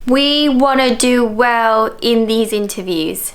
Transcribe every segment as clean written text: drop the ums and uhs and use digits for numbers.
We want to do well in these interviews.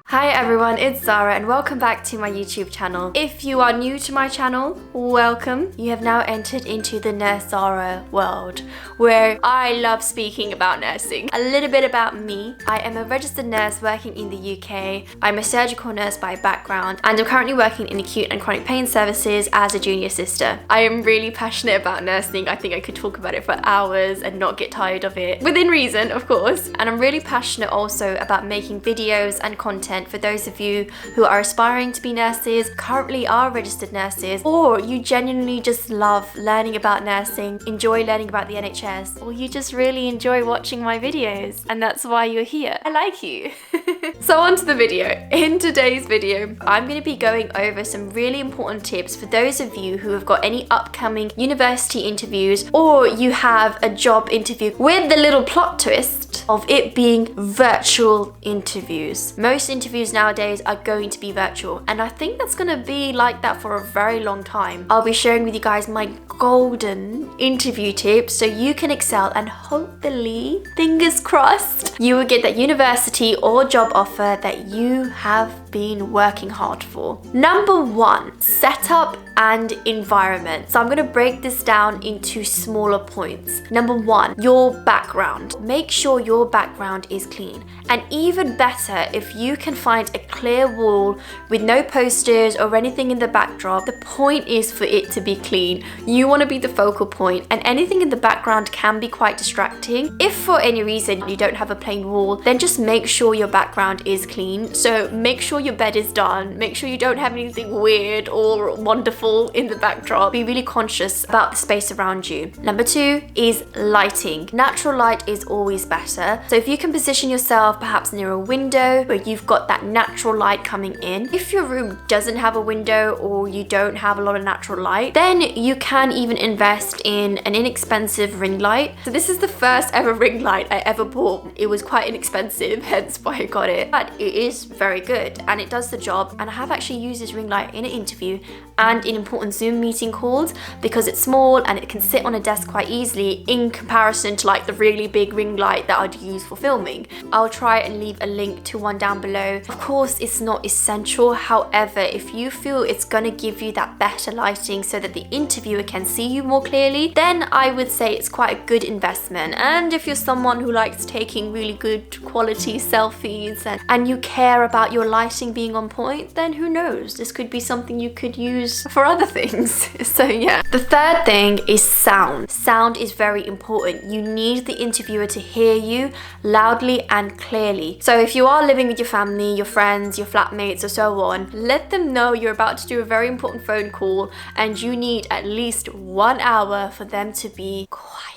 Hi everyone, it's Zara and welcome back to my YouTube channel. If you are new to my channel, welcome. You have now entered into the Nurse Zara world, where I love speaking about nursing. A little bit about me. I am a registered nurse working in the UK. I'm a surgical nurse by background and I'm currently working in acute and chronic pain services as a junior sister. I am really passionate about nursing. I think I could talk about it for hours and not get tired of it. Within reason, of course. And I'm really passionate also about making videos and content for those of you who are aspiring to be nurses, currently are registered nurses, or you genuinely just love learning about nursing, enjoy learning about the NHS, or you just really enjoy watching my videos and that's why you're here. I like you. So on to the video. In today's video, I'm going to be going over some really important tips for those of you who have got any upcoming university interviews or you have a job interview with the little plot twist of it being virtual interviews. Most interviews nowadays are going to be virtual and I think that's going to be like that for a very long time. I'll be sharing with you guys my golden interview tips so you can excel and hopefully, fingers crossed, you will get that university or job offer that you have been working hard for. Number one, setup and environment. So I'm going to break this down into smaller points. Number one, your background. Make sure your background is clean. And even better, if you can find a clear wall with no posters or anything in the backdrop, the point is for it to be clean. You want to be the focal point and anything in the background can be quite distracting. If for any reason you don't have a plain wall, then just make sure your background is clean. So make sure your bed is done. Make sure you don't have anything weird or wonderful in the backdrop. Be really conscious about the space around you. Number two is lighting. Natural light is always better. So if you can position yourself perhaps near a window where you've got that natural light coming in. If your room doesn't have a window or you don't have a lot of natural light, then you can even invest in an inexpensive ring light. So this is the first ever ring light I ever bought. It was quite inexpensive, hence why I got it. But it is very good and it does the job. And I have actually used this ring light in an interview and in important Zoom meeting calls because it's small and it can sit on a desk quite easily in comparison to like the really big ring light that I'd use for filming. I'll try and leave a link to one down below. Of course, it's not essential. However, if you feel it's gonna give you that better lighting so that the interviewer can see you more clearly, then I would say it's quite a good investment. And if you're someone who likes taking really good quality selfies and you care about your lighting being on point, then who knows? This could be something you could use for other things. So yeah. The third thing is sound. Sound is very important. You need the interviewer to hear you loudly and clearly. So if you are living with your family, your friends, your flatmates or so on, let them know you're about to do a very important phone call and you need at least 1 hour for them to be quiet.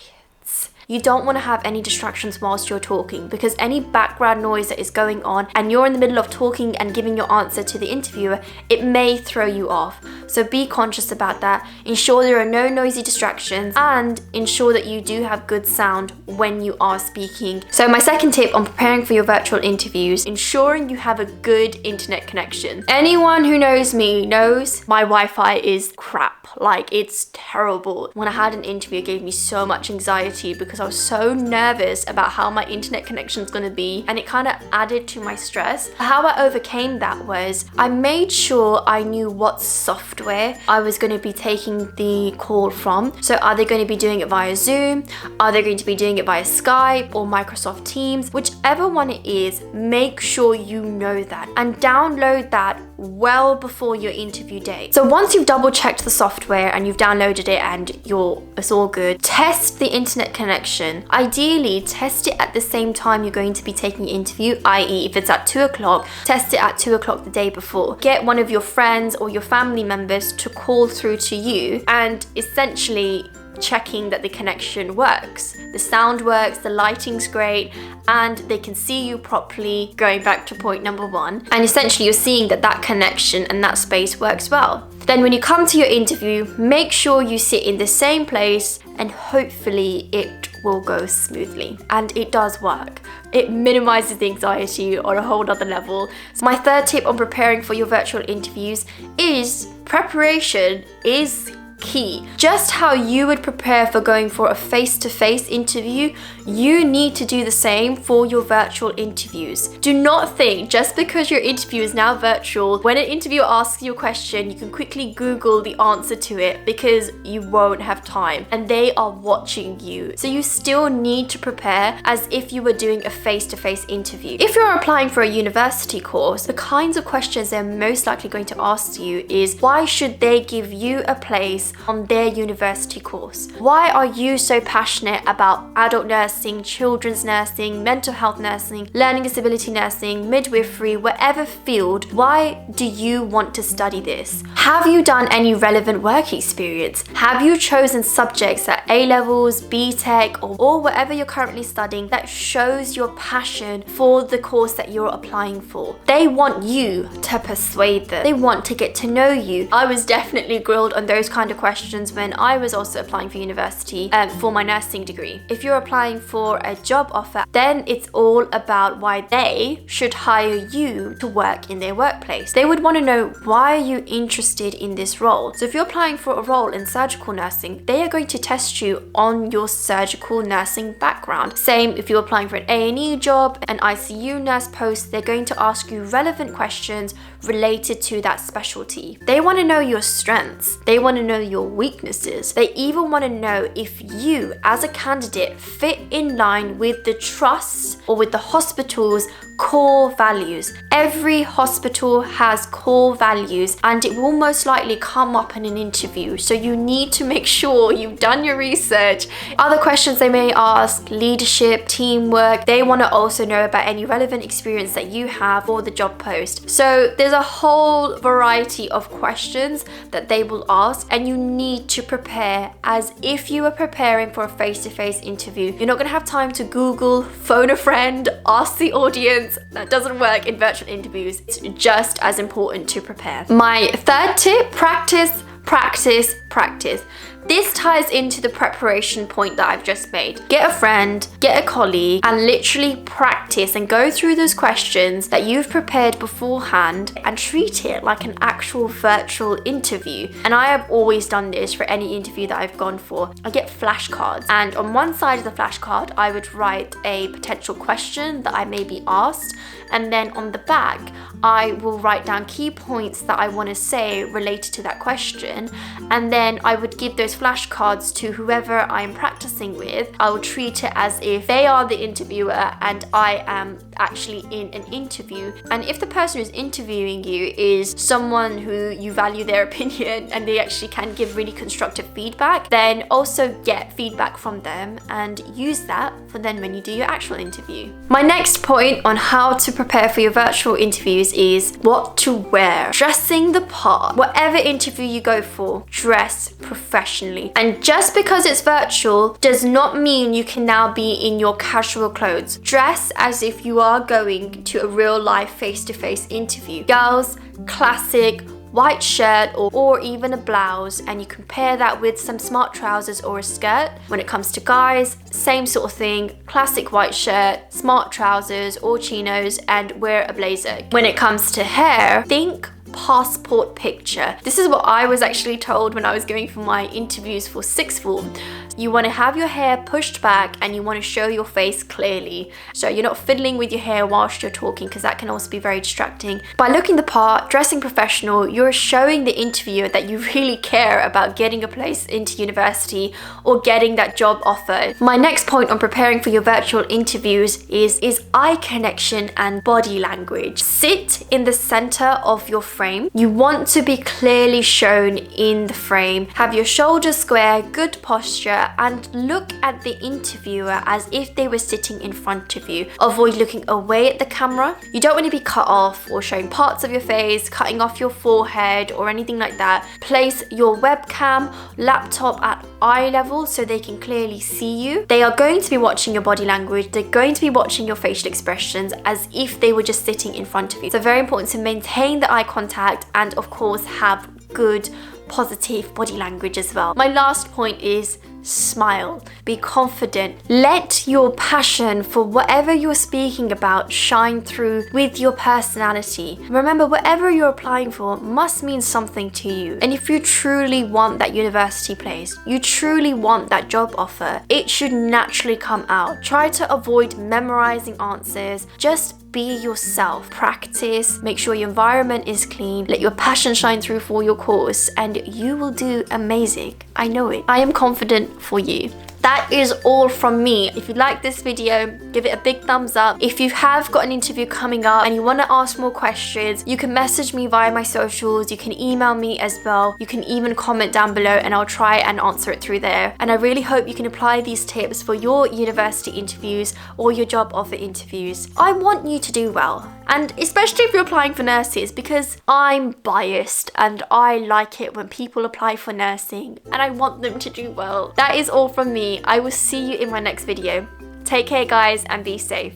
You don't want to have any distractions whilst you're talking because any background noise that is going on and you're in the middle of talking and giving your answer to the interviewer, it may throw you off. So be conscious about that. Ensure there are no noisy distractions and ensure that you do have good sound when you are speaking. So my second tip on preparing for your virtual interviews, ensuring you have a good internet connection. Anyone who knows me knows my Wi-Fi is crap. Like, it's terrible. When I had an interview, it gave me so much anxiety because I was so nervous about how my internet connection is going to be and it kind of added to my stress. How I overcame that was I made sure I knew what software I was going to be taking the call from. So are they going to be doing it via Zoom? Are they going to be doing it via Skype or Microsoft Teams? Whichever one it is, make sure you know that and download that well before your interview date. So once you've double checked the software and you've downloaded it and it's all good, test the internet connection. Ideally, test it at the same time you're going to be taking your interview, i.e. if it's at 2 o'clock, test it at 2 o'clock the day before. Get one of your friends or your family members to call through to you and essentially checking that the connection works. The sound works, the lighting's great, and they can see you properly, going back to point number one. And essentially you're seeing that that connection and that space works well. Then when you come to your interview, make sure you sit in the same place and hopefully it will go smoothly. And it does work. It minimizes the anxiety on a whole other level. So my third tip on preparing for your virtual interviews is preparation is key. Just how you would prepare for going for a face-to-face interview, you need to do the same for your virtual interviews. Do not think just because your interview is now virtual, when an interviewer asks you a question, you can quickly Google the answer to it, because you won't have time and they are watching you. So you still need to prepare as if you were doing a face-to-face interview. If you're applying for a university course, the kinds of questions they're most likely going to ask you is, why should they give you a place on their university course? Why are you so passionate about adult nursing, children's nursing, mental health nursing, learning disability nursing, midwifery, whatever field? Why do you want to study this? Have you done any relevant work experience? Have you chosen subjects at A-levels, BTech, or whatever you're currently studying that shows your passion for the course that you're applying for? They want you to persuade them. They want to get to know you. I was definitely grilled on those kind of questions when I was also applying for university for my nursing degree. If you're applying for a job offer, then it's all about why they should hire you to work in their workplace. They would want to know, why are you interested in this role? So if you're applying for a role in surgical nursing, they are going to test you on your surgical nursing background. Same if you're applying for an A&E job, an ICU nurse post, they're going to ask you relevant questions related to that specialty. They want to know your strengths. They want to know your weaknesses. They even want to know if you as a candidate fit in line with the trust or with the hospital's core values. Every hospital has core values and it will most likely come up in an interview, so you need to make sure you've done your research. Other questions they may ask: leadership, teamwork. They want to also know about any relevant experience that you have for the job post. So there's a whole variety of questions that they will ask, and you need to prepare as if you were preparing for a face-to-face interview. You're not going to have time to Google, phone a friend, ask the audience. That doesn't work in virtual interviews. It's just as important to prepare. My third tip: practice, practice, practice. This ties into the preparation point that I've just made. Get a friend, get a colleague, and literally practice and go through those questions that you've prepared beforehand and treat it like an actual virtual interview. And I have always done this for any interview that I've gone for. I get flashcards, and on one side of the flashcard, I would write a potential question that I may be asked, and then on the back, I will write down key points that I want to say related to that question, and then I would give those flashcards to whoever I'm practicing with. I will treat it as if they are the interviewer and I am actually in an interview. And if the person who's interviewing you is someone who you value their opinion and they actually can give really constructive feedback, then also get feedback from them and use that for then when you do your actual interview. My next point on how to prepare for your virtual interviews is what to wear. Dressing the part. Whatever interview you go for, dress professionally. And just because it's virtual does not mean you can now be in your casual clothes. Dress as if you are going to a real life face-to-face interview. Girls, classic white shirt or even a blouse, and you can pair that with some smart trousers or a skirt. When it comes to guys, same sort of thing, classic white shirt, smart trousers or chinos, and wear a blazer. When it comes to hair, think passport picture. This is what I was actually told when I was going for my interviews for sixth form. You want to have your hair pushed back and you want to show your face clearly. So you're not fiddling with your hair whilst you're talking, because that can also be very distracting. By looking the part, dressing professional, you're showing the interviewer that you really care about getting a place into university or getting that job offer. My next point on preparing for your virtual interviews is eye connection and body language. Sit in the center of your frame. You want to be clearly shown in the frame. Have your shoulders square, good posture, and look at the interviewer as if they were sitting in front of you. Avoid looking away at the camera. You don't want to be cut off or showing parts of your face, cutting off your forehead or anything like that. Place your webcam, laptop at eye level so they can clearly see you. They are going to be watching your body language. They're going to be watching your facial expressions as if they were just sitting in front of you. So very important to maintain the eye contact and of course have good positive body language as well. My last point is smile, be confident. Let your passion for whatever you're speaking about shine through with your personality. Remember, whatever you're applying for must mean something to you. And if you truly want that university place, you truly want that job offer, it should naturally come out. Try to avoid memorizing answers. Just be yourself. Practice, make sure your environment is clean, let your passion shine through for your course, and you will do amazing. I know it. I am confident for you. That is all from me. If you like this video, give it a big thumbs up. If you have got an interview coming up and you want to ask more questions, you can message me via my socials. You can email me as well. You can even comment down below and I'll try and answer it through there. And I really hope you can apply these tips for your university interviews or your job offer interviews. I want you to do well. And especially if you're applying for nurses, because I'm biased and I like it when people apply for nursing and I want them to do well. That is all from me. I will see you in my next video. Take care, guys, and be safe.